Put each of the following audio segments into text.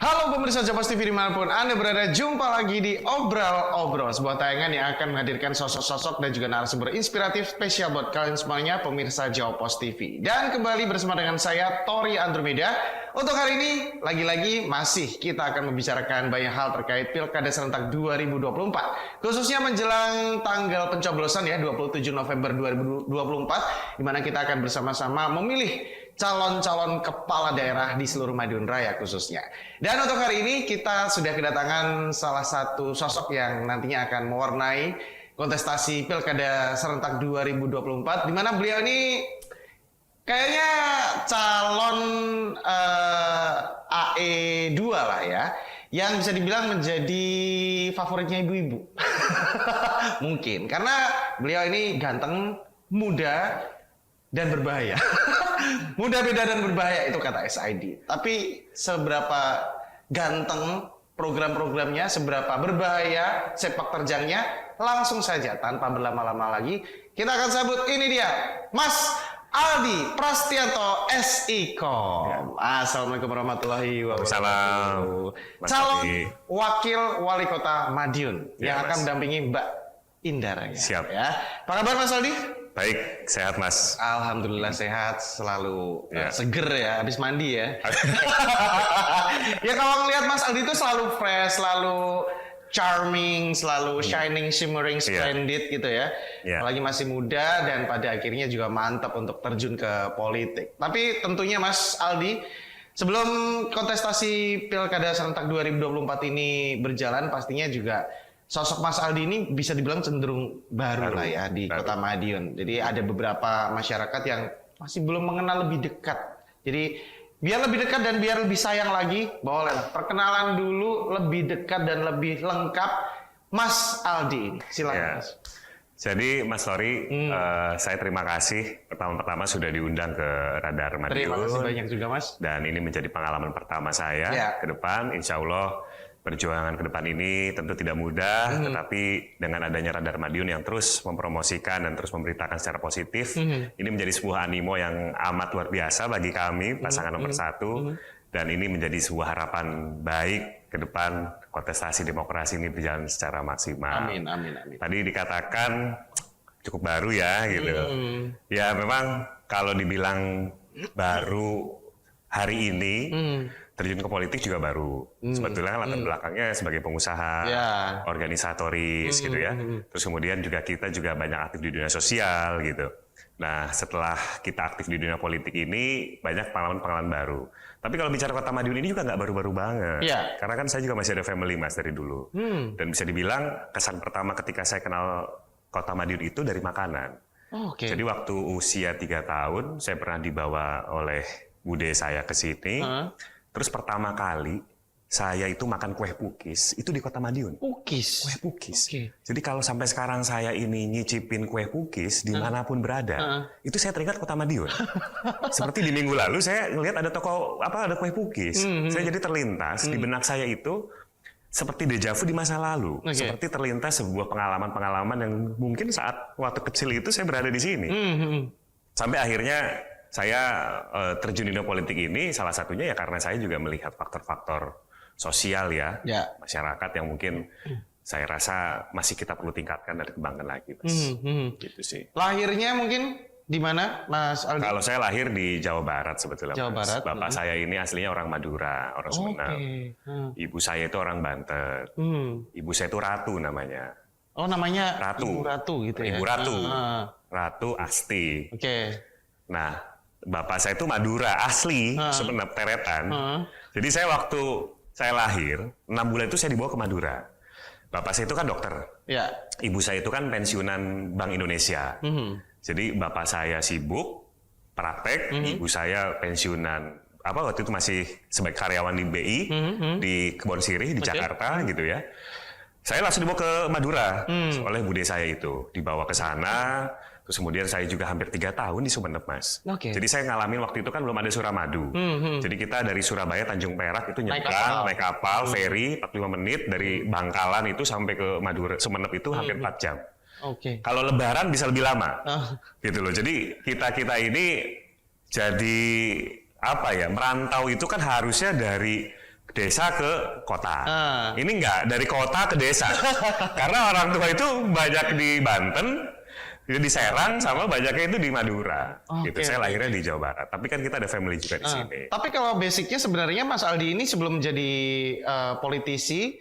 Halo pemirsa Japas TV dimanapun Anda berada, jumpa lagi di Obrol-Obrol, sebuah tayangan yang akan menghadirkan sosok-sosok dan juga narasumber inspiratif spesial buat kalian semuanya pemirsa Japas TV. Dan kembali bersama dengan saya, Tori Andromeda. Untuk hari ini, lagi-lagi masih kita akan membicarakan banyak hal terkait Pilkada Serentak 2024. Khususnya menjelang tanggal pencoblosan ya, 27 November 2024, di mana kita akan bersama-sama memilih calon-calon kepala daerah di seluruh Madiun Raya khususnya. Dan untuk hari ini kita sudah kedatangan salah satu sosok yang nantinya akan mewarnai kontestasi Pilkada Serentak 2024, di mana beliau ini kayaknya calon AE2 lah ya, yang bisa dibilang menjadi favoritnya ibu-ibu. Mungkin karena beliau ini ganteng, muda, dan berbahaya. Muda, beda, dan berbahaya itu kata SID. Tapi seberapa ganteng program-programnya, seberapa berbahaya sepak terjangnya, langsung saja tanpa berlama-lama lagi kita akan sambut, ini dia Mas Aldi Prastianto SIKO. Assalamualaikum warahmatullahi wabarakatuh. Calon wakil wali kota Madiun yang akan mendampingi Mbak Indara. Siap Ya. Apa kabar Mas Aldi? Baik, sehat Mas. Alhamdulillah sehat, selalu seger ya, habis mandi ya. Ya kalau ngelihat Mas Aldi itu selalu fresh, selalu charming, selalu shining, shimmering, splendid gitu ya. Apalagi masih muda dan pada akhirnya juga mantap untuk terjun ke politik. Tapi tentunya Mas Aldi, sebelum kontestasi Pilkada Serentak 2024 ini berjalan, pastinya juga sosok Mas Aldi ini bisa dibilang cenderung baru lah ya di Kota Madiun. Jadi ada beberapa masyarakat yang masih belum mengenal lebih dekat. Jadi biar lebih dekat dan biar lebih sayang lagi, bolehlah perkenalan dulu lebih dekat dan lebih lengkap Mas Aldi ini. Silakan Mas. Jadi Mas Tori, saya terima kasih pertama-tama sudah diundang ke Radar Madiun. Terima kasih banyak juga Mas. Dan ini menjadi pengalaman pertama saya ke depan. Insya Allah perjuangan ke depan ini tentu tidak mudah, tetapi dengan adanya Radar Madiun yang terus mempromosikan dan terus memberitakan secara positif, ini menjadi sebuah animo yang amat luar biasa bagi kami, pasangan nomor satu, dan ini menjadi sebuah harapan baik ke depan kontestasi demokrasi ini berjalan secara maksimal. Amin, amin, amin. Tadi dikatakan cukup baru ya, gitu. Ya memang kalau dibilang baru hari ini, terjun ke politik juga baru. Sebetulnya latar belakangnya sebagai pengusaha, organisatoris gitu ya. Terus kemudian juga kita juga banyak aktif di dunia sosial gitu. Nah setelah kita aktif di dunia politik ini, banyak pengalaman-pengalaman baru. Tapi kalau bicara Kota Madiun ini juga nggak baru-baru banget. Karena kan saya juga masih ada family Mas dari dulu. Dan bisa dibilang kesan pertama ketika saya kenal Kota Madiun itu dari makanan. Jadi waktu usia 3 tahun, saya pernah dibawa oleh bude saya ke sini. Terus pertama kali saya itu makan kue pukis itu di Kota Madiun. Pukis? Kue pukis. Jadi kalau sampai sekarang saya ini nyicipin kue pukis dimanapun berada, itu saya teringat Kota Madiun. Seperti di minggu lalu saya ngelihat ada toko ada kue pukis. Saya jadi terlintas di benak saya itu seperti dejavu di masa lalu. Seperti terlintas sebuah pengalaman-pengalaman yang mungkin saat waktu kecil itu saya berada di sini. Sampai akhirnya saya terjun di dunia politik ini salah satunya ya karena saya juga melihat faktor-faktor sosial ya, masyarakat yang mungkin saya rasa masih kita perlu tingkatkan dan kembangkan lagi, Mas. Gitu sih. Lahirnya mungkin di mana, Mas Aldi? Kalau saya lahir di Jawa Barat sebetulnya, Jawa Mas. Barat. Bapak saya ini aslinya orang Madura, orang Sumeneb. Ibu saya itu orang Banten. Ibu saya itu Ratu namanya. Oh namanya Ratu. Ibu Ratu gitu ya? Ibu Ratu. Ratu Asti. Nah, bapak saya itu Madura asli, Sumeneb teretan. Jadi saya waktu saya lahir 6 bulan itu saya dibawa ke Madura. Bapak saya itu kan dokter. Ibu saya itu kan pensiunan Bank Indonesia. Jadi bapak saya sibuk praktek, ibu saya pensiunan waktu itu masih sebagai karyawan di BI di Kebon Sirih di Jakarta gitu ya. Saya langsung dibawa ke Madura oleh bude saya itu, dibawa ke sana. Terus kemudian saya juga hampir 3 tahun di Sumeneb, Mas. Jadi saya ngalamin waktu itu kan belum ada Suramadu. Jadi kita dari Surabaya, Tanjung Perak itu nyebrang, naik kapal, feri, 45 menit dari Bangkalan itu sampai ke Madura, Sumeneb itu hampir 4 jam. Kalau Lebaran bisa lebih lama, gitu loh. Jadi kita ini jadi apa ya, merantau itu kan harusnya dari desa ke kota. Ini enggak, dari kota ke desa. Karena orang tua itu banyak di Banten, di Serang, sama banyaknya itu di Madura. Gitu. Saya lahirnya di Jawa Barat. Tapi kan kita ada family juga di sini. Tapi kalau basicnya sebenarnya Mas Aldi ini sebelum jadi politisi,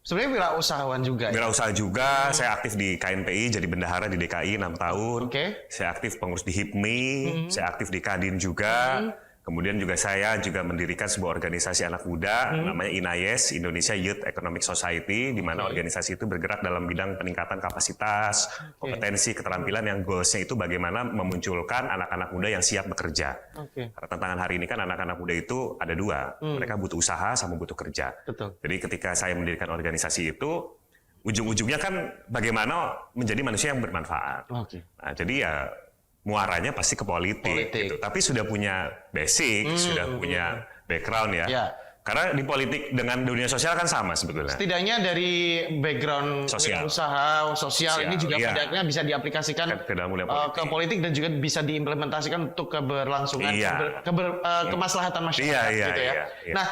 sebenarnya wirausahawan juga. Wirausaha juga, saya aktif di KNPI, jadi bendahara di DKI 6 tahun. Saya aktif pengurus di HIPMI, saya aktif di Kadin juga. Kemudian juga saya juga mendirikan sebuah organisasi anak muda, namanya INAYES, Indonesia Youth Economic Society, di mana organisasi itu bergerak dalam bidang peningkatan kapasitas, kompetensi, keterampilan yang goalsnya itu bagaimana memunculkan anak-anak muda yang siap bekerja. Karena tantangan hari ini kan anak-anak muda itu ada dua, mereka butuh usaha sama butuh kerja. Jadi ketika saya mendirikan organisasi itu, ujung-ujungnya kan bagaimana menjadi manusia yang bermanfaat. Nah, jadi ya muaranya pasti ke politik. Gitu. Tapi sudah punya basic, sudah punya background ya. Karena di politik dengan dunia sosial kan sama sebetulnya. Setidaknya dari background usaha sosial ini juga tidaknya bisa diaplikasikan ke politik dan juga bisa diimplementasikan untuk keberlangsungan, kemaslahatan masyarakat gitu ya. Nah,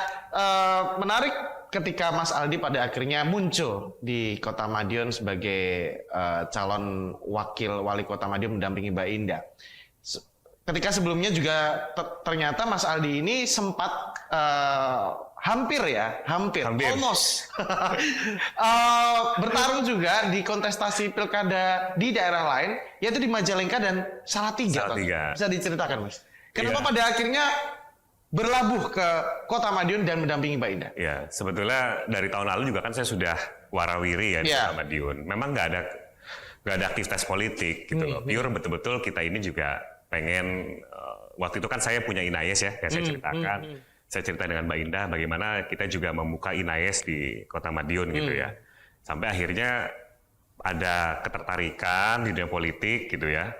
menarik ketika Mas Aldi pada akhirnya muncul di Kota Madiun sebagai calon wakil wali Kota Madiun mendampingi Mbak Indah. Ketika sebelumnya juga ternyata Mas Aldi ini sempat hampir almost bertarung juga di kontestasi pilkada di daerah lain, yaitu di Majalengka dan Salatiga. Bisa diceritakan, Mas? Kenapa pada akhirnya berlabuh ke Kota Madiun dan mendampingi Mbak Indah? Ya, sebetulnya dari tahun lalu juga kan saya sudah warawiri ya di Kota Madiun. Memang nggak ada aktivitas politik gitu loh. Pure betul-betul kita ini juga pengen, waktu itu kan saya punya INAYES ya, yang saya ceritakan. Saya cerita dengan Mbak Indah bagaimana kita juga membuka INAYES di Kota Madiun gitu ya. Sampai akhirnya ada ketertarikan di dunia politik gitu ya.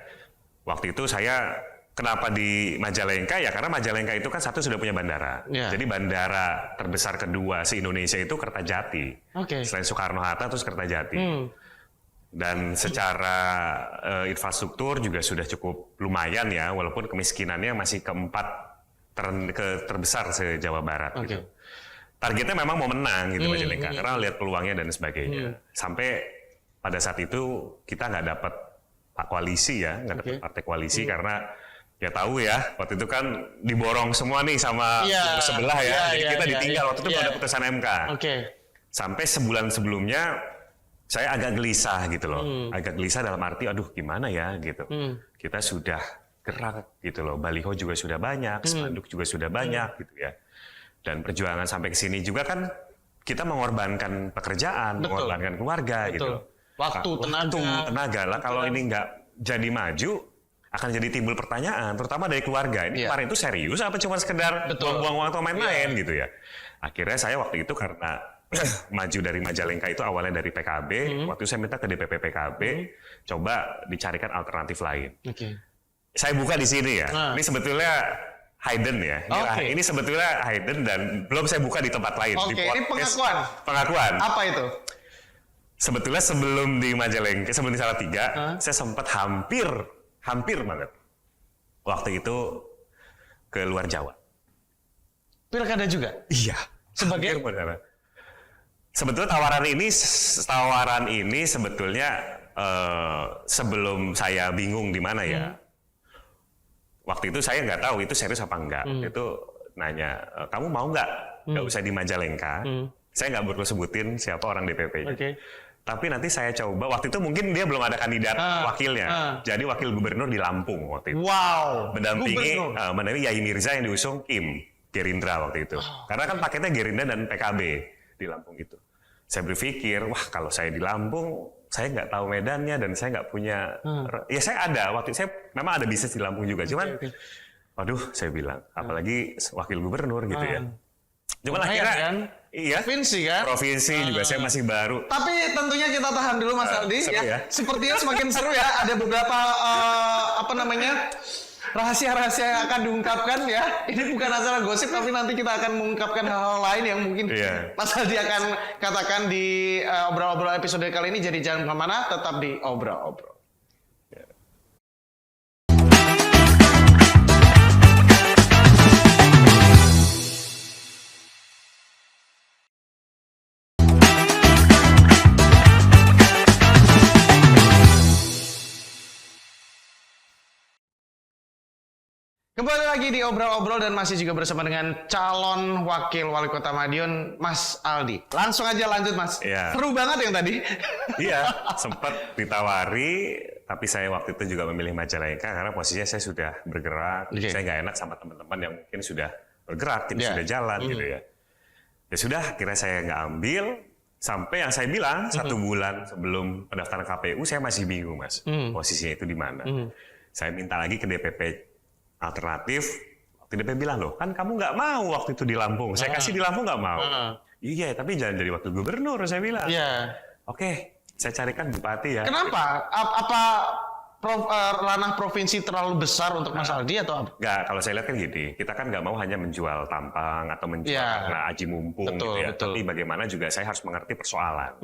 Waktu itu saya kenapa di Majalengka ya, karena Majalengka itu kan satu sudah punya bandara. Jadi bandara terbesar kedua se-Indonesia itu Kertajati. Selain Soekarno-Hatta terus Kertajati. Dan secara infrastruktur juga sudah cukup lumayan ya, walaupun kemiskinannya masih keempat terbesar se-Jawa Barat gitu. Targetnya memang mau menang gitu Majalengka, karena lihat peluangnya dan sebagainya. Sampai pada saat itu kita nggak dapat koalisi ya, nggak dapat partai koalisi karena ya tahu ya, waktu itu kan diborong semua nih sama sebelah ya. Jadi kita ditinggal waktu itu ada putusan MK. Sampai sebulan sebelumnya saya agak gelisah gitu loh. Agak gelisah dalam arti aduh gimana ya gitu. Kita sudah gerak gitu loh. Baliho juga sudah banyak, spanduk juga sudah banyak gitu ya. Dan perjuangan sampai ke sini juga kan kita mengorbankan pekerjaan, mengorbankan keluarga gitu. Waktu, tenaga lah. Kalau ini nggak jadi maju, akan jadi timbul pertanyaan, terutama dari keluarga. Ini kemarin itu serius apa cuma sekedar buang-buang waktu main-main gitu ya. Akhirnya saya waktu itu karena maju dari Majalengka itu awalnya dari PKB, waktu itu saya minta ke DPP PKB, coba dicarikan alternatif lain. Saya buka di sini ya, ini sebetulnya hidden ya. Ini sebetulnya hidden dan belum saya buka di tempat lain. Ini pengakuan. Pengakuan. Apa itu? Sebetulnya sebelum di Majalengka, sebelum di Salatiga, saya sempat hampir banget waktu itu ke luar Jawa. Pilkada juga? Iya. Sebagai? Sebetulnya tawaran ini sebetulnya sebelum saya bingung di mana ya. Waktu itu saya nggak tahu itu serius apa enggak. Itu nanya, kamu mau nggak usah di Majalengka? Saya nggak perlu sebutin siapa orang DPP-nya. Tapi nanti saya coba, waktu itu mungkin dia belum ada kandidat wakilnya. Jadi wakil gubernur di Lampung waktu itu. Mendampingi Yai Mirza yang diusung Kim Gerindra waktu itu. Karena kan paketnya Gerindra dan PKB di Lampung itu. Saya berpikir, wah kalau saya di Lampung, saya nggak tahu medannya dan saya nggak punya. Ya saya ada, waktu itu saya memang ada bisnis di Lampung juga. Cuman, waduh saya bilang, apalagi wakil gubernur gitu ya. Cuman akhirnya, kan? Provinsi kan? Provinsi juga saya masih baru. Tapi tentunya kita tahan dulu Mas Aldi ya. Sepertinya semakin seru ya. Ada beberapa rahasia-rahasia yang akan diungkapkan ya. Ini bukan acara gosip, tapi nanti kita akan mengungkapkan hal-hal lain yang mungkin Mas Aldi akan katakan di obrol-obrol episode kali ini. Jadi jangan kemana, tetap di obrol-obrol. Kembali lagi di Obrol-Obrol dan masih juga bersama dengan calon wakil wali kota Madiun, Mas Aldi. Langsung aja lanjut, Mas. Iya. Seru banget yang tadi. Iya, sempat ditawari, tapi saya waktu itu juga memilih Majalengka karena posisinya saya sudah bergerak. Oke. Saya nggak enak sama teman-teman yang mungkin sudah bergerak, tim Iya. sudah jalan gitu ya. Ya sudah, akhirnya saya nggak ambil. Sampai yang saya bilang 1 bulan sebelum pendaftaran KPU, saya masih bingung, Mas. Posisinya itu di mana. Saya minta lagi ke DPP alternatif. Waktu DPP bilang, loh kan kamu nggak mau waktu itu di Lampung. Saya kasih di Lampung nggak mau. Iya, tapi jangan jadi wakil gubernur, saya bilang. Iya. Oke, saya carikan bupati ya. Kenapa? Apa ranah provinsi terlalu besar untuk Mas Aldi atau apa? Nggak, kalau saya lihat kan gini, kita kan nggak mau hanya menjual tampang atau menjual Iya. karena aji mumpung Betul, gitu ya. betul. Tapi bagaimana juga saya harus mengerti persoalan.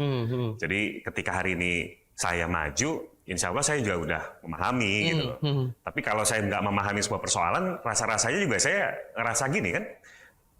Jadi ketika hari ini saya maju, insya Allah saya juga udah memahami gitu loh. Tapi kalau saya nggak memahami sebuah persoalan, rasa-rasanya juga saya ngerasa gini kan,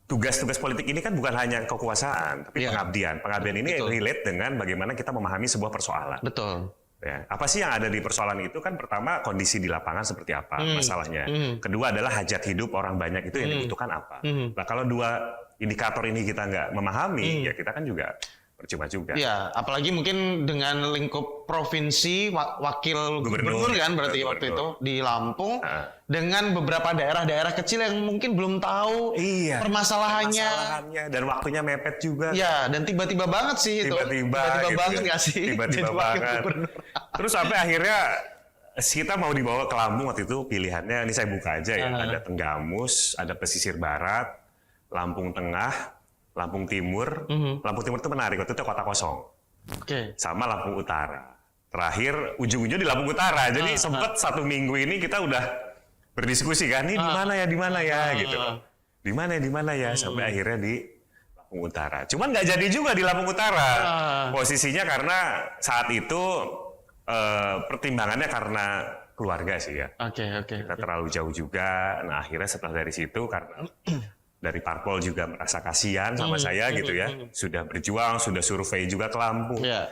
tugas-tugas politik ini kan bukan hanya kekuasaan, tapi Iya. pengabdian. Pengabdian ini Betul. relate dengan bagaimana kita memahami sebuah persoalan. Betul. Ya, apa sih yang ada di persoalan itu kan pertama kondisi di lapangan seperti apa masalahnya. Kedua adalah hajat hidup orang banyak itu yang dibutuhkan apa. Nah kalau 2 indikator ini kita nggak memahami ya kita kan juga percuma juga. Ya, apalagi mungkin dengan lingkup provinsi, wakil gubernur kan berarti waktu itu di Lampung, dengan beberapa daerah-daerah kecil yang mungkin belum tahu permasalahannya. Dan waktunya mepet juga. Ya, dan tiba-tiba banget sih itu. Tiba-tiba Tiba-tiba gitu banget ya. nggak sih? Tiba-tiba jadi wakil banget. gubernur. Terus sampai akhirnya kita mau dibawa ke Lampung waktu itu pilihannya, ini saya buka aja ya. Ada Tenggamus, ada pesisir barat, Lampung Tengah, Lampung Timur. Lampung Timur itu menarik, waktu itu kota kosong. Oke. Sama Lampung Utara. Terakhir ujung-ujung di Lampung Utara. Jadi sempat 1 minggu ini kita udah berdiskusi kan, ini di mana ya gitu. Di mana ya sampai akhirnya di Lampung Utara. Cuman nggak jadi juga di Lampung Utara. Posisinya karena saat itu pertimbangannya karena keluarga sih ya. Oke. Kita terlalu jauh juga. Nah akhirnya setelah dari situ karena dari parpol juga merasa kasihan sama saya gitu ya. Sudah berjuang, sudah survei juga ke Lampung. Ya.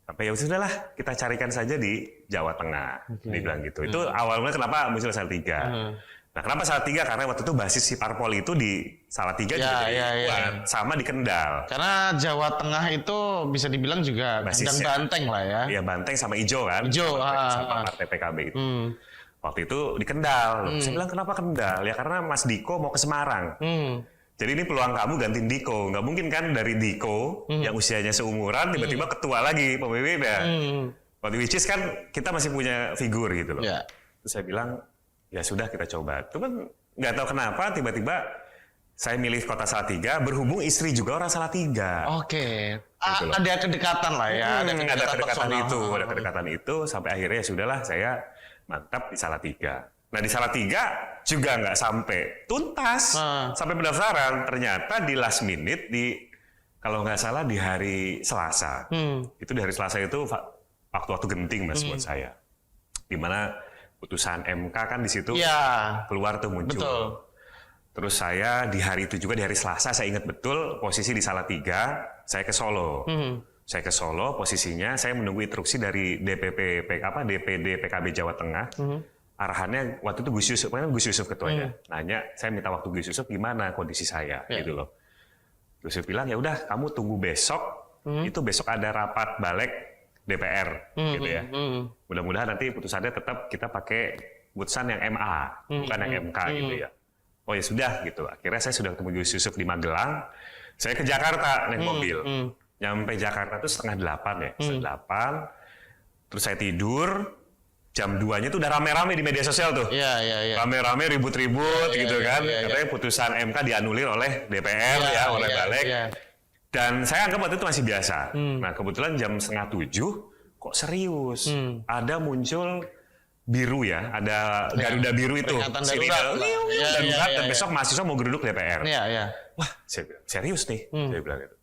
Sampai ya sudahlah kita carikan saja di Jawa Tengah. Dibilang gitu. Itu awalnya kenapa muncul Salatiga. Nah kenapa Salatiga? Karena waktu itu basis si parpol itu di Salatiga juga dibuat. Sama di Kendal. Karena Jawa Tengah itu bisa dibilang juga kandang banteng lah ya. Iya Banteng sama Ijo kan. Ijo, sama partai PKB itu. Waktu itu di Kendal. Saya bilang kenapa Kendal? Ya karena Mas Diko mau ke Semarang. Jadi ini peluang kamu gantiin Diko. Nggak mungkin kan dari Diko yang usianya seumuran tiba-tiba ketua lagi PBB. Waktu which is kan kita masih punya figur gitu loh. Ya. Terus saya bilang ya sudah kita coba. Cuman nggak tahu kenapa tiba-tiba saya milih kota Salatiga berhubung istri juga orang Salatiga. Oke. Gitu loh. Ada kedekatan lah ya. Ada kedekatan personal. itu, ada kedekatan itu sampai akhirnya ya sudahlah saya mantap di Salatiga. Nah di Salatiga juga nggak sampai tuntas sampai pendaftaran. Ternyata di last minute kalau nggak salah di hari Selasa. Itu di hari Selasa itu waktu-waktu genting Mas buat saya. Dimana putusan MK kan di situ keluar tuh muncul. Betul. Terus saya di hari itu juga di hari Selasa saya ingat betul posisi di Salatiga saya ke Solo. Saya ke Solo, posisinya saya menunggu instruksi dari DPD PKB Jawa Tengah. Arahannya waktu itu Gus Yusuf ketuanya. Nanya, saya minta waktu Gus Yusuf gimana kondisi saya gitu loh. Gus Yusuf bilang ya udah kamu tunggu besok. Itu besok ada rapat balik DPR gitu ya. Mudah-mudahan nanti putusannya tetap kita pakai putusan yang MA, bukan yang MK gitu ya. Oh ya sudah gitu. Akhirnya saya sudah ketemu Gus Yusuf di Magelang. Saya ke Jakarta naik mobil. Nyampe Jakarta tuh 7:30 ya, 7:30. Terus saya tidur, jam 2-nya tuh udah rame-rame di media sosial tuh. Iya. Rame-rame ribut-ribut gitu kan. Katanya putusan MK dianulir oleh DPR oleh Balik. Dan saya anggap waktu itu masih biasa. Nah kebetulan jam 6:30 kok serius. Ada muncul biru ya, ada Garuda biru itu. Sini darurat dan besok mahasiswa mau geruduk DPR. Wah, saya bilang, serius nih, saya bilang gitu.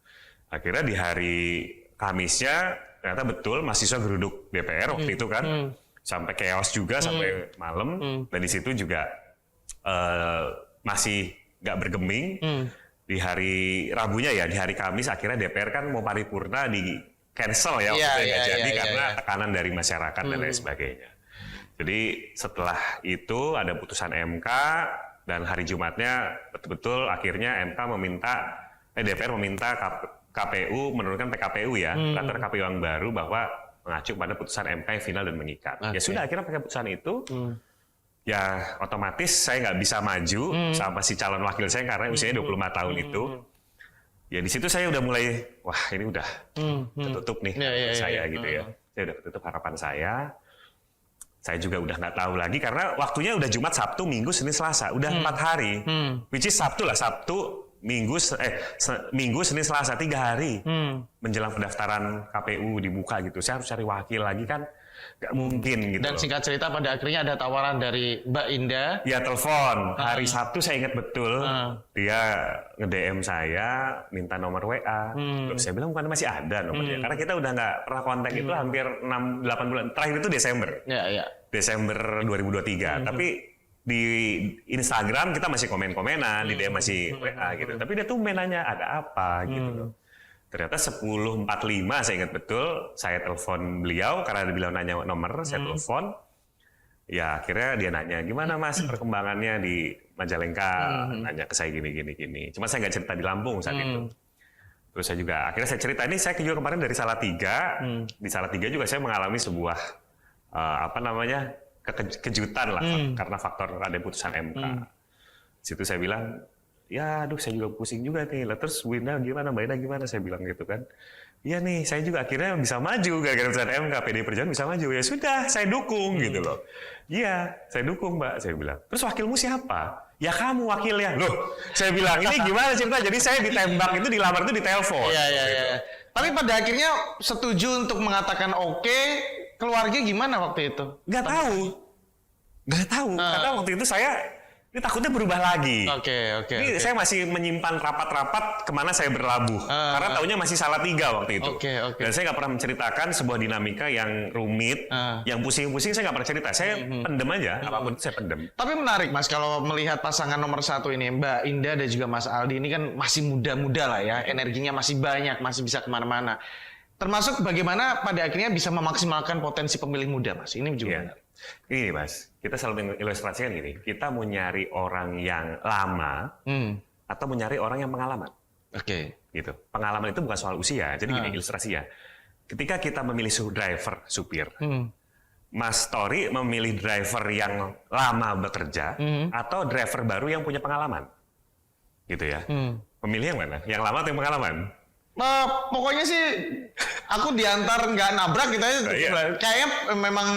Akhirnya di hari Kamisnya ternyata betul mahasiswa geruduk DPR waktu itu kan sampai chaos juga sampai malam dan di situ juga masih nggak bergeming. Di hari Rabunya ya di hari Kamis akhirnya DPR kan mau paripurna di cancel ya waktu itu nggak jadi karena tekanan dari masyarakat dan lain sebagainya. Jadi setelah itu ada putusan MK Dan hari Jumatnya betul-betul akhirnya DPR meminta KPU menurunkan PKPU ya, peraturan KPU yang baru bahwa mengacu pada putusan MK yang final dan mengikat. Ya sudah, akhirnya pakai putusan itu, ya otomatis saya nggak bisa maju sama si calon wakil saya karena usianya 25 tahun itu. Ya di situ saya udah mulai, wah ini udah tertutup nih saya gitu ya. Saya udah tertutup harapan saya. Saya juga udah nggak tahu lagi karena waktunya udah Jumat, Sabtu, Minggu, Senin, Selasa, udah 4 hari. Which is Sabtu, Minggu, Senin, Selasa, 3 hari menjelang pendaftaran KPU dibuka gitu. Saya harus cari wakil lagi kan, nggak mungkin gitu. Dan singkat cerita pada akhirnya ada tawaran dari Mbak Indah. Ya telepon hari Sabtu saya ingat betul, dia nge-DM saya minta nomor WA. Loh, saya bilang bukan masih ada nomornya, karena kita udah nggak pernah kontak itu hampir 6-8 bulan. Terakhir itu Desember. Desember 2023. Tapi di Instagram kita masih komen-komenan, di DM masih WA gitu. Tapi dia tuh nanya ada apa gitu loh. Ternyata 10.45 saya ingat betul, saya telepon beliau karena dia bilang nanya nomor, saya telepon. Ya akhirnya dia nanya, gimana Mas perkembangannya di Majalengka? Nanya ke saya gini. Cuma saya nggak cerita di Lampung saat itu. Terus saya juga, akhirnya saya cerita, ini saya juga kemarin dari Salatiga. Di Salatiga juga saya mengalami sebuah, kejutan lah, karena faktor ada putusan MK. Situ saya bilang, ya aduh saya juga pusing juga nih. Lah terus Mbak Indah gimana? Saya bilang gitu kan. Iya nih, saya juga akhirnya bisa maju gara-gara putusan MK, PDI Perjuangan bisa maju. Ya sudah, saya dukung gitu loh. Iya, saya dukung Mbak, saya bilang. Terus wakilmu siapa? Ya kamu wakilnya. Loh, saya bilang, ini gimana cerita? Jadi saya ditembak itu, dilamar itu di telepon. Iya. Tapi pada akhirnya setuju untuk mengatakan oke, keluarga gimana waktu itu? Nggak tahu. Karena waktu itu saya ini takutnya berubah lagi. Oke. Ini saya masih menyimpan rapat-rapat kemana saya berlabuh. Karena taunya masih Salatiga waktu itu. Oke. Dan saya nggak pernah menceritakan sebuah dinamika yang rumit, yang pusing-pusing saya nggak pernah cerita. Saya pendem aja, apapun itu saya pendem. Tapi menarik Mas, kalau melihat pasangan nomor 1 ini, Mbak Indah dan juga Mas Aldi ini kan masih muda-muda lah ya, energinya masih banyak, masih bisa kemana-mana. Termasuk bagaimana pada akhirnya bisa memaksimalkan potensi pemilih muda, Mas. Ini juga menarik. Ini Mas, kita selalu mengilustrasikan gini, kita mau nyari orang yang lama atau mau nyari orang yang pengalaman. Oke. Gitu. Pengalaman itu bukan soal usia, jadi gini ilustrasinya. Ketika kita memilih supir, Mas Tori memilih driver yang lama bekerja atau driver baru yang punya pengalaman. Gitu ya. Memilih yang mana? Yang lama atau yang pengalaman? Pokoknya sih aku diantar nggak nabrak gitu aja. Kayaknya memang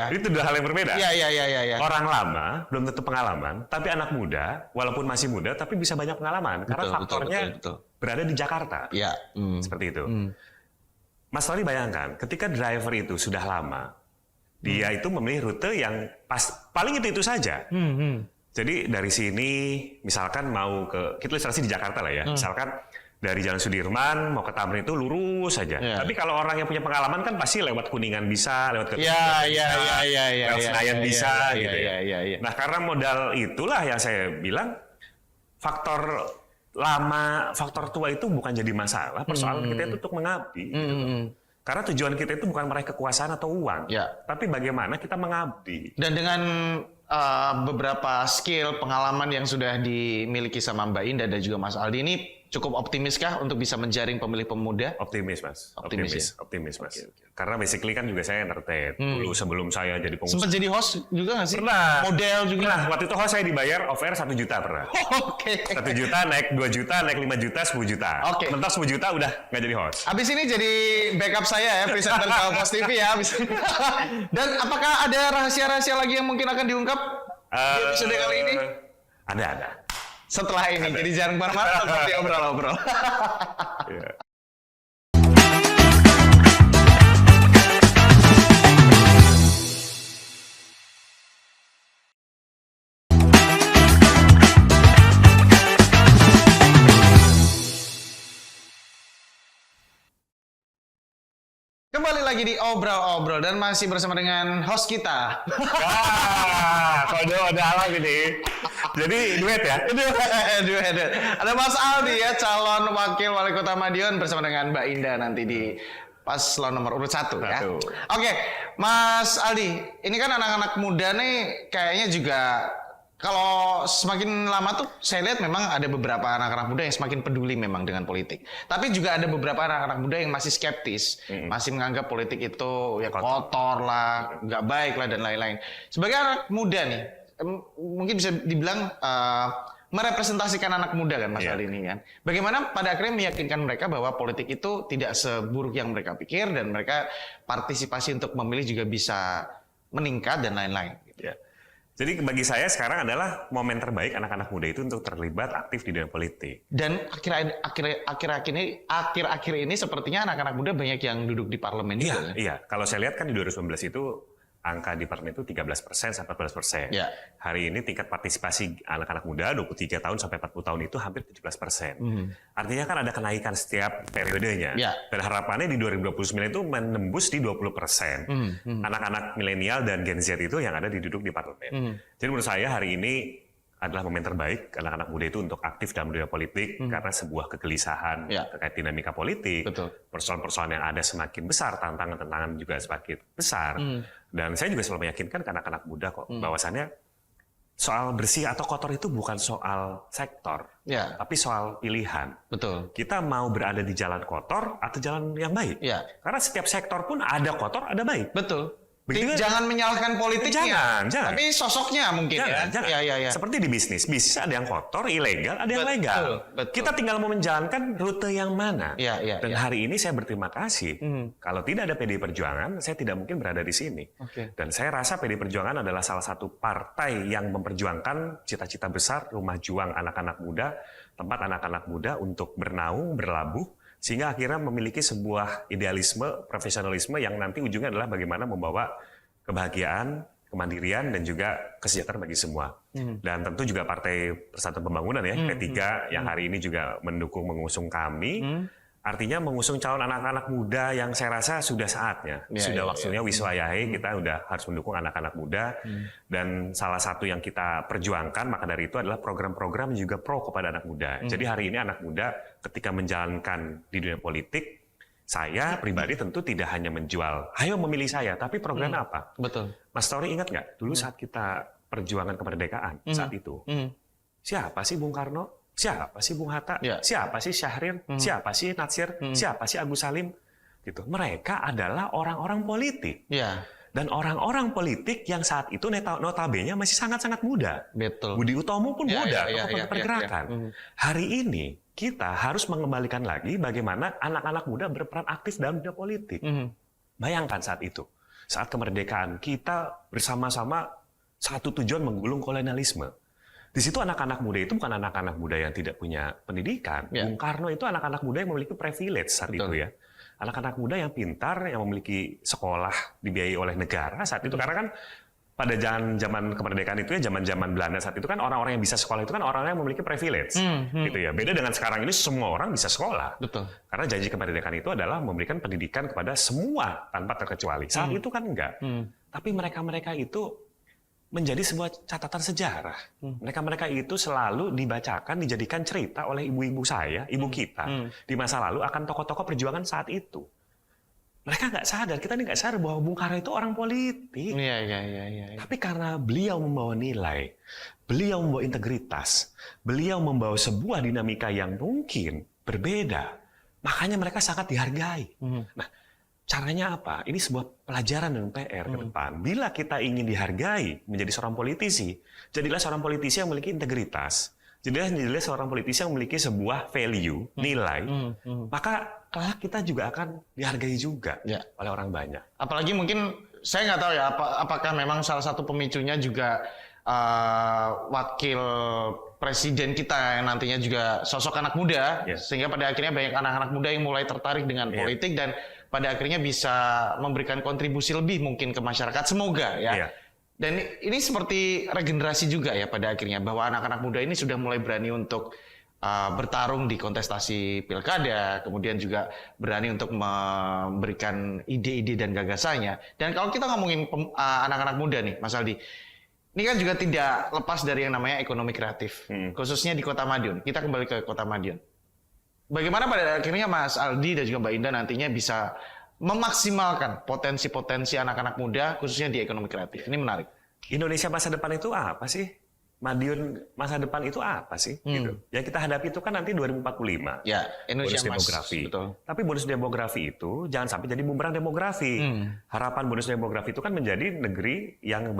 itu dua hal yang berbeda. Iya. Orang lama belum tentu pengalaman, tapi anak muda walaupun masih muda tapi bisa banyak pengalaman karena faktornya berada di Jakarta. Iya. Seperti itu. Mas Tori bayangkan, ketika driver itu sudah lama, dia itu memilih rute yang paling itu saja. Jadi dari sini misalkan mau ke, kita ilustrasi di Jakarta lah ya, misalkan dari Jalan Sudirman mau ke Tamrin itu lurus saja. Tapi kalau orang yang punya pengalaman kan pasti lewat Kuningan bisa, lewat lewat Senayan bisa gitu ya. Nah karena modal itulah yang saya bilang faktor lama, faktor tua itu bukan jadi masalah. Persoalan kita itu untuk mengabdi. Gitu. Karena tujuan kita itu bukan meraih kekuasaan atau uang, tapi bagaimana kita mengabdi. Dan dengan beberapa skill, pengalaman yang sudah dimiliki sama Mbak Indah dan juga Mas Aldi ini cukup optimiskah untuk bisa menjaring pemilih pemuda? Optimis, Mas. Optimis, Mas. Karena basically kan juga saya entertain. Dulu sebelum saya jadi pengusaha. Sempat jadi host juga nggak sih? Pernah. Model juga? Pernah. Waktu itu host saya dibayar off-air 1 juta pernah. Oke. 1 juta, naik 2 juta, naik 5 juta, 10 juta. Mentok 10 juta udah nggak jadi host. Abis ini jadi backup saya ya, presenter Kalpos TV ya. Dan apakah ada rahasia-rahasia lagi yang mungkin akan diungkap di episode kali ini? Ada. Setelah ini, jadi jarang kemana-mana seperti obrol-obrol. Kembali lagi di Obrol-Obrol dan masih bersama dengan host kita. Kode alam ini. Jadi duet ya? Duet. Ada Mas Aldi ya, calon wakil wali kota Madiun bersama dengan Mbak Indah nanti di paslon nomor urut 1 ya. Oke, Mas Aldi, ini kan anak-anak muda nih kayaknya juga Kalau semakin lama tuh saya lihat memang ada beberapa anak-anak muda yang semakin peduli memang dengan politik. Tapi juga ada beberapa anak-anak muda yang masih skeptis, masih menganggap politik itu ya kotor lah, nggak baik lah dan lain-lain. Sebagai anak muda nih, mungkin bisa dibilang merepresentasikan anak muda kan Mas Aldi ini kan. Bagaimana pada akhirnya meyakinkan mereka bahwa politik itu tidak seburuk yang mereka pikir dan mereka partisipasi untuk memilih juga bisa meningkat dan lain-lain. Ya. Jadi bagi saya sekarang adalah momen terbaik anak-anak muda itu untuk terlibat aktif di dunia politik. Dan akhir-akhir ini sepertinya anak-anak muda banyak yang duduk di parlemen juga. Iya. Kalau saya lihat kan di 2019 itu angka di parlemen itu 13% sampai 14%. Ya. Hari ini tingkat partisipasi anak-anak muda 23 tahun sampai 40 tahun itu hampir 17%. Artinya kan ada kenaikan setiap periodenya. Ya. Dan harapannya di 2029 itu menembus di 20%. Anak-anak milenial dan Gen Z itu yang ada duduk di parlemen. Jadi menurut saya hari ini adalah momen terbaik anak-anak muda itu untuk aktif dalam dunia politik karena sebuah kegelisahan terkait dinamika politik, persoalan-persoalan yang ada semakin besar, tantangan-tantangan juga semakin besar. Dan saya juga selalu meyakinkan ke anak-anak muda kok bahwasannya soal bersih atau kotor itu bukan soal sektor, tapi soal pilihan. Betul. Kita mau berada di jalan kotor atau jalan yang baik. Karena setiap sektor pun ada kotor, ada baik. Betul. Begitu Jangan menyalahkan politiknya. Jangan. Tapi sosoknya mungkin jangan. Ya. Seperti di bisnis ada yang kotor, ilegal, ada yang legal. Betul. Kita tinggal mau menjalankan rute yang mana. Dan hari ini saya berterima kasih. Kalau tidak ada PDI Perjuangan, saya tidak mungkin berada di sini. Dan saya rasa PDI Perjuangan adalah salah satu partai yang memperjuangkan cita-cita besar rumah juang anak-anak muda, tempat anak-anak muda untuk bernaung, berlabuh, sehingga akhirnya memiliki sebuah idealisme, profesionalisme yang nanti ujungnya adalah bagaimana membawa kebahagiaan, kemandirian, dan juga kesejahteraan bagi semua. Dan tentu juga Partai Persatuan Pembangunan ya, P3 yang hari ini juga mengusung kami, artinya mengusung calon anak-anak muda yang saya rasa sudah saatnya, sudah waktunya wiswayahe, kita udah harus mendukung anak-anak muda, dan salah satu yang kita perjuangkan, maka dari itu adalah program-program juga pro kepada anak muda. Jadi hari ini anak muda ketika menjalankan di dunia politik, saya pribadi tentu tidak hanya menjual, ayo memilih saya, tapi programnya apa? Betul. Mas Tori ingat nggak, dulu saat kita perjuangan kemerdekaan, saat itu, siapa sih Bung Karno? Siapa sih Bung Hatta? Siapa sih Syahrir? Siapa sih Natsir? Siapa sih Agus Salim? Gitu. Mereka adalah orang-orang politik. Dan orang-orang politik yang saat itu notabene masih sangat-sangat muda. Betul. Budi Utomo pun muda, tokoh pergerakan. Hari ini kita harus mengembalikan lagi bagaimana anak-anak muda berperan aktif dalam dunia politik. Bayangkan saat itu, saat kemerdekaan kita bersama-sama satu tujuan menggulung kolonialisme. Di situ anak-anak muda itu bukan anak-anak muda yang tidak punya pendidikan. Bung Karno itu anak-anak muda yang memiliki privilege saat itu ya. Anak-anak muda yang pintar, yang memiliki sekolah dibiayai oleh negara saat itu. Karena kan pada zaman kemerdekaan itu ya, zaman-zaman Belanda saat itu kan orang-orang yang bisa sekolah itu kan orang yang memiliki privilege. Gitu ya. Beda dengan sekarang ini semua orang bisa sekolah. Betul. Karena janji kemerdekaan itu adalah memberikan pendidikan kepada semua tanpa terkecuali. Saat itu kan enggak. Tapi mereka-mereka itu menjadi sebuah catatan sejarah. Mereka-mereka itu selalu dibacakan, dijadikan cerita oleh ibu-ibu saya, ibu kita, di masa lalu akan tokoh-tokoh perjuangan saat itu. Mereka nggak sadar, kita ini nggak sadar bahwa Bung Karno itu orang politik. Tapi karena beliau membawa nilai, beliau membawa integritas, beliau membawa sebuah dinamika yang mungkin berbeda, makanya mereka sangat dihargai. Nah, caranya apa? Ini sebuah pelajaran dan PR ke depan. Bila kita ingin dihargai menjadi seorang politisi, jadilah seorang politisi yang memiliki integritas. Jadilah seorang politisi yang memiliki sebuah value, nilai. Maka kelak kita juga akan dihargai juga oleh orang banyak. Apalagi mungkin, saya nggak tahu ya, apakah memang salah satu pemicunya juga wakil presiden kita yang nantinya juga sosok anak muda, sehingga pada akhirnya banyak anak-anak muda yang mulai tertarik dengan politik dan pada akhirnya bisa memberikan kontribusi lebih mungkin ke masyarakat, semoga ya. Dan ini seperti regenerasi juga ya pada akhirnya, bahwa anak-anak muda ini sudah mulai berani untuk bertarung di kontestasi pilkada, kemudian juga berani untuk memberikan ide-ide dan gagasannya. Dan kalau kita ngomongin anak-anak muda nih, Mas Aldi, ini kan juga tidak lepas dari yang namanya ekonomi kreatif, khususnya di Kota Madiun. Kita kembali ke Kota Madiun. Bagaimana pada akhirnya Mas Aldi dan juga Mbak Indah nantinya bisa memaksimalkan potensi-potensi anak-anak muda, khususnya di ekonomi kreatif? Ini menarik. Indonesia masa depan itu apa sih? Madiun masa depan itu apa sih? Gitu. Yang kita hadapi itu kan nanti 2045. Ya, Indonesia bonus demografi. Betul. Tapi bonus demografi itu jangan sampai jadi bumerang demografi. Harapan bonus demografi itu kan menjadi negeri yang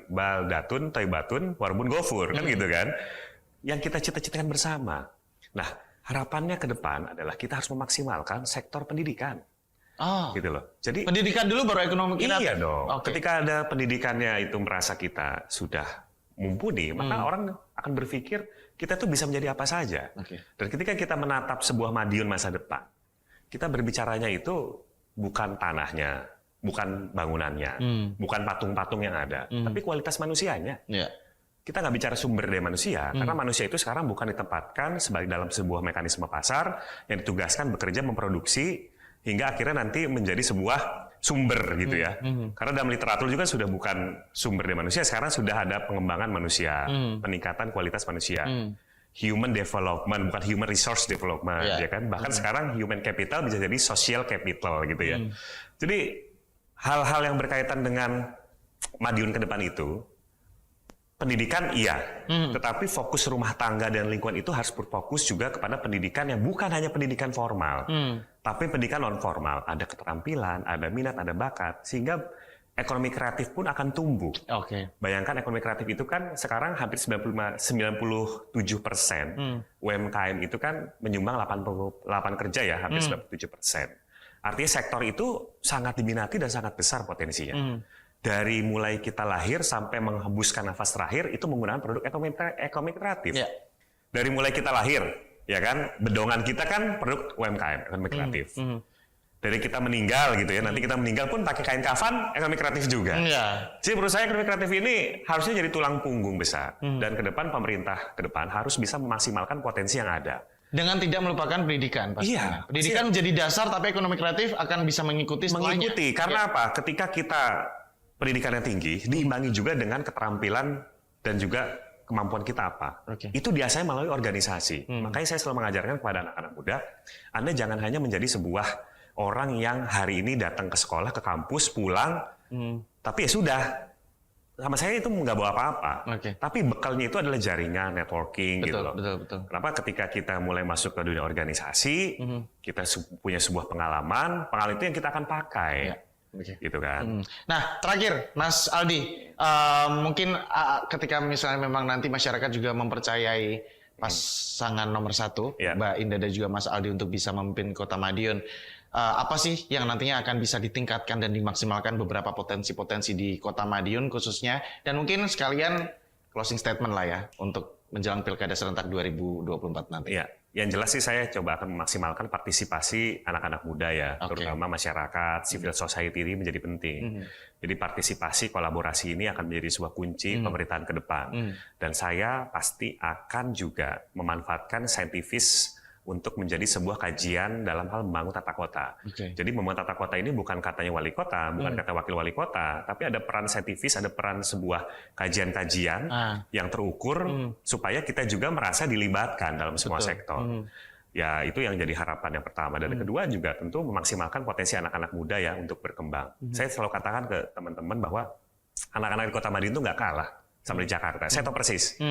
baldatun, thayyibatun, warbun gofur, kan gitu kan? Yang kita cita-citakan bersama. Nah, harapannya ke depan adalah kita harus memaksimalkan sektor pendidikan. Gitu loh. Jadi pendidikan dulu baru ekonomi kita. Iya dong. Ketika ada pendidikannya itu merasa kita sudah mumpuni, maka orang akan berpikir kita tuh bisa menjadi apa saja. Dan ketika kita menatap sebuah Madiun masa depan, kita berbicaranya itu bukan tanahnya, bukan bangunannya, bukan patung-patung yang ada, tapi kualitas manusianya. Kita nggak bicara sumber daya manusia, karena manusia itu sekarang bukan ditempatkan sebagai dalam sebuah mekanisme pasar yang ditugaskan bekerja memproduksi hingga akhirnya nanti menjadi sebuah sumber gitu ya. Karena dalam literatur juga sudah bukan sumber daya manusia, sekarang sudah ada pengembangan manusia, peningkatan kualitas manusia. Human development, bukan human resource development, ya kan? Bahkan sekarang human capital bisa jadi social capital gitu ya. Jadi hal-hal yang berkaitan dengan Madiun ke depan itu, pendidikan iya, tetapi fokus rumah tangga dan lingkungan itu harus berfokus juga kepada pendidikan yang bukan hanya pendidikan formal, tapi pendidikan non formal. Ada keterampilan, ada minat, ada bakat, sehingga ekonomi kreatif pun akan tumbuh. Bayangkan ekonomi kreatif itu kan sekarang hampir 97% UMKM itu kan menyumbang 88 kerja ya, hampir 97%. Artinya sektor itu sangat diminati dan sangat besar potensinya. Dari mulai kita lahir sampai menghembuskan nafas terakhir itu menggunakan produk ekonomi kreatif. Dari mulai kita lahir, ya kan, bedongan kita kan produk UMKM, ekonomi kreatif. Dari kita meninggal gitu ya, nanti kita meninggal pun pakai kain kafan, ekonomi kreatif juga. Jadi menurut saya ekonomi kreatif ini harusnya jadi tulang punggung besar. Dan ke depan pemerintah ke depan harus bisa memaksimalkan potensi yang ada. Dengan tidak melupakan pendidikan. Pastinya. Pendidikan menjadi dasar, tapi ekonomi kreatif akan bisa mengikuti setelahnya. Karena apa? Ketika kita pendidikan yang tinggi diimbangi juga dengan keterampilan dan juga kemampuan kita apa. Itu biasanya melalui organisasi. Makanya saya selalu mengajarkan kepada anak-anak muda, Anda jangan hanya menjadi sebuah orang yang hari ini datang ke sekolah, ke kampus, pulang, tapi ya sudah. Sama saya itu nggak bawa apa-apa. Tapi bekalnya itu adalah jaringan, networking gitu loh. Kenapa ketika kita mulai masuk ke dunia organisasi, kita punya sebuah pengalaman itu yang kita akan pakai. Gitu kan. Nah, terakhir, Mas Aldi, mungkin ketika misalnya memang nanti masyarakat juga mempercayai pasangan nomor 1, Mbak Indah dan juga Mas Aldi untuk bisa memimpin Kota Madiun, apa sih yang nantinya akan bisa ditingkatkan dan dimaksimalkan beberapa potensi-potensi di Kota Madiun khususnya, dan mungkin sekalian closing statement lah ya untuk menjelang Pilkada serentak 2024 nanti. Yang jelas sih saya coba akan memaksimalkan partisipasi anak-anak muda ya, terutama masyarakat, civil society ini menjadi penting. Jadi partisipasi, kolaborasi ini akan menjadi sebuah kunci pemerintahan ke depan. Dan saya pasti akan juga memanfaatkan saintifis untuk menjadi sebuah kajian dalam hal membangun tata kota. Jadi membangun tata kota ini bukan katanya wali kota, bukan kata wakil wali kota, tapi ada peran saintifis, ada peran sebuah kajian-kajian yang terukur supaya kita juga merasa dilibatkan dalam semua sektor. Ya itu yang jadi harapan yang pertama. Dan yang kedua juga tentu memaksimalkan potensi anak-anak muda ya untuk berkembang. Saya selalu katakan ke teman-teman bahwa anak-anak di Kota Madiun itu nggak kalah sama di Jakarta. Saya tahu persis.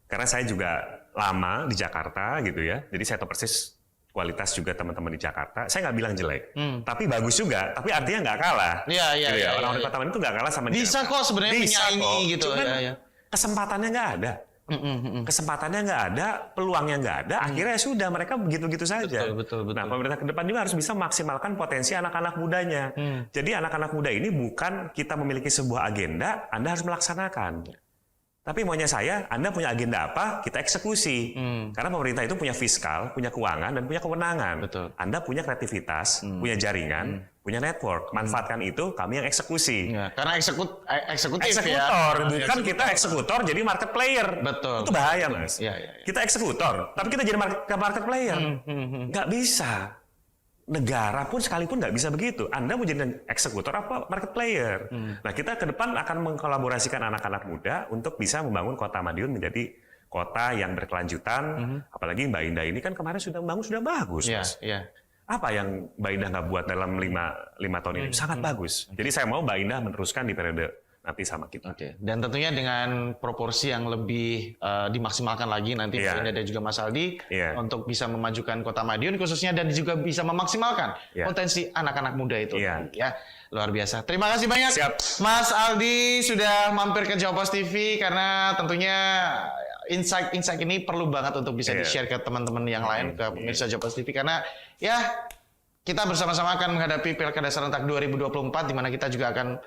Karena saya juga lama di Jakarta gitu ya, jadi saya tahu persis kualitas juga teman-teman di Jakarta. Saya nggak bilang jelek, tapi bagus juga. Tapi artinya nggak kalah. Orang-orang di Kota Madiun itu nggak kalah sama di Jakarta. Bisa kok sebenarnya menyaingi gitu. Cuman kesempatannya nggak ada. Kesempatannya nggak ada, peluangnya nggak ada. Akhirnya sudah mereka begitu-begitu saja. Betul. Nah, pemerintah ke depan juga harus bisa memaksimalkan potensi anak-anak mudanya. Jadi anak-anak muda ini bukan kita memiliki sebuah agenda, Anda harus melaksanakan. Tapi maunya saya, Anda punya agenda apa, kita eksekusi. Karena pemerintah itu punya fiskal, punya keuangan, dan punya kewenangan. Anda punya kreativitas, punya jaringan, punya network. Manfaatkan itu, kami yang eksekusi. Karena eksekutif eksekutor, ya. bukan kita eksekutor jadi market player. Itu bahaya, Mas. Kita eksekutor, tapi kita jadi market player. Nggak bisa. Negara pun sekalipun nggak bisa begitu. Anda mau jadi eksekutor apa market player. Nah, kita ke depan akan mengkolaborasikan anak-anak muda untuk bisa membangun Kota Madiun menjadi kota yang berkelanjutan. Apalagi Mbak Indah ini kan kemarin sudah membangun, sudah bagus. Apa yang Mbak Indah nggak buat dalam 5 tahun ini? Sangat bagus. Jadi saya mau Mbak Indah meneruskan di periode nanti sama kita. Oke. Dan tentunya dengan proporsi yang lebih dimaksimalkan lagi nanti Pak Indah dan juga Mas Aldi untuk bisa memajukan Kota Madiun khususnya dan juga bisa memaksimalkan potensi anak-anak muda itu. Ya, luar biasa. Terima kasih banyak Mas Aldi sudah mampir ke Jawa Pos TV karena tentunya insight ini perlu banget untuk bisa di-share ke teman-teman yang lain, ke pemirsa Jawa Pos TV karena ya kita bersama-sama akan menghadapi Pilkada serentak 2024 di mana kita juga akan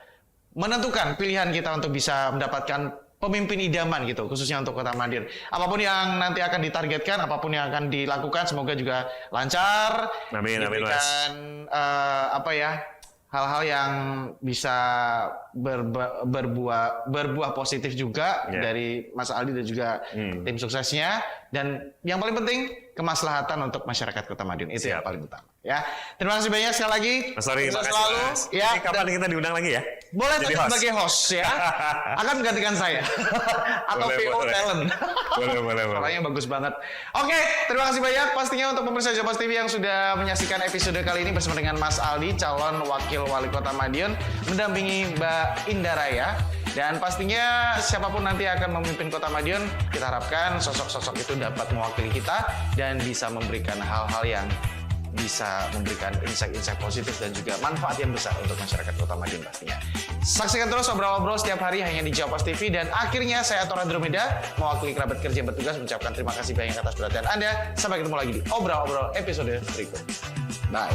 menentukan pilihan kita untuk bisa mendapatkan pemimpin idaman gitu, khususnya untuk Kota Madiun. Apapun yang nanti akan ditargetkan, apapun yang akan dilakukan, semoga juga lancar. Amin, diberikan hal-hal yang bisa berbuah positif juga dari Mas Aldi dan juga tim suksesnya. Dan yang paling penting kemaslahatan untuk masyarakat Kota Madiun itu yang paling utama. Ya, terima kasih banyak sekali lagi. Mas Tori, terima kasih selalu. Mas. Ya, kapan kita diundang lagi ya? Boleh tapi sebagai host ya. Akan menggantikan saya. Atau PO talent. Boleh. Orangnya bagus banget. Oke, terima kasih banyak pastinya untuk pemirsa Jawa Pos TV yang sudah menyaksikan episode kali ini bersama dengan Mas Aldi, calon wakil wali kota Madiun, mendampingi Mbak Indah Raya. Dan pastinya siapapun nanti akan memimpin Kota Madiun, kita harapkan sosok-sosok itu dapat mewakili kita dan bisa memberikan hal-hal yang bisa memberikan insight-insight positif dan juga manfaat yang besar untuk masyarakat Kota Madiun pastinya. Saksikan terus obrol-obrol setiap hari hanya di Jawa Pos TV. Dan akhirnya saya Tora Andromeda mewakili kerabat kerja yang bertugas mengucapkan terima kasih banyak atas perhatian Anda. Sampai ketemu lagi di obrol-obrol episode berikut. Bye.